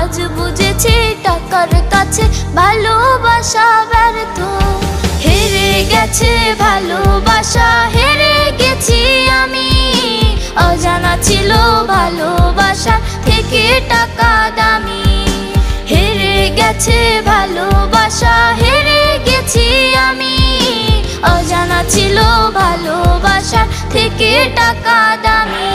আজ বুঝেছি টাকার কাছে ভালোবাসা ব্যর্থ। হেরে গেছে ভালোবাসা, হেরে গেছি আমি। অজানা ছিল ভালোবাসা থেকে টাকা দামি। হেরে গেছে ভালোবাসা, হেরে গেছি আমি। অজানা ছিল ভালোবাসা থেকে টাকা দামি।